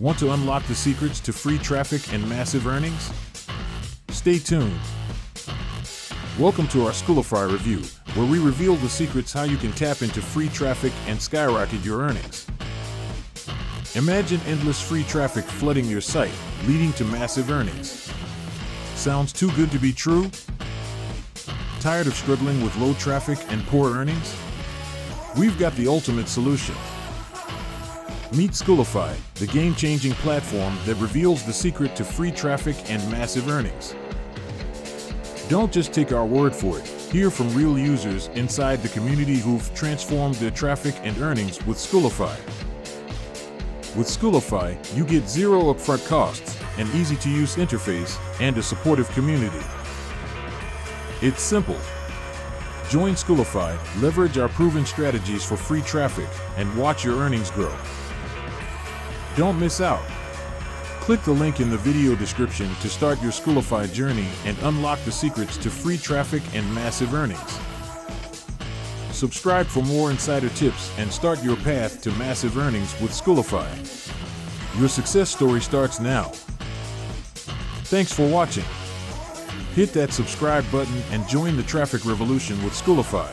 Want to unlock the secrets to free traffic and massive earnings? Stay tuned. Welcome to our Skooolify review, where we reveal the secrets how you can tap into free traffic and skyrocket your earnings. Imagine endless free traffic flooding your site, leading to massive earnings. Sounds too good to be true? Tired of struggling with low traffic and poor earnings? We've got the ultimate solution. Meet Skooolify, the game-changing platform that reveals the secret to free traffic and massive earnings. Don't just take our word for it. Hear from real users inside the community who've transformed their traffic and earnings with Skooolify. With Skooolify, you get zero upfront costs, an easy-to-use interface, and a supportive community. It's simple. Join Skooolify, leverage our proven strategies for free traffic, and watch your earnings grow. Don't miss out. Click the link in the video description to start your Skooolify journey and unlock the secrets to free traffic and massive earnings. Subscribe for more insider tips and start your path to massive earnings with Skooolify. Your success story starts now. Thanks for watching. Hit that subscribe button and join the traffic revolution with Skooolify.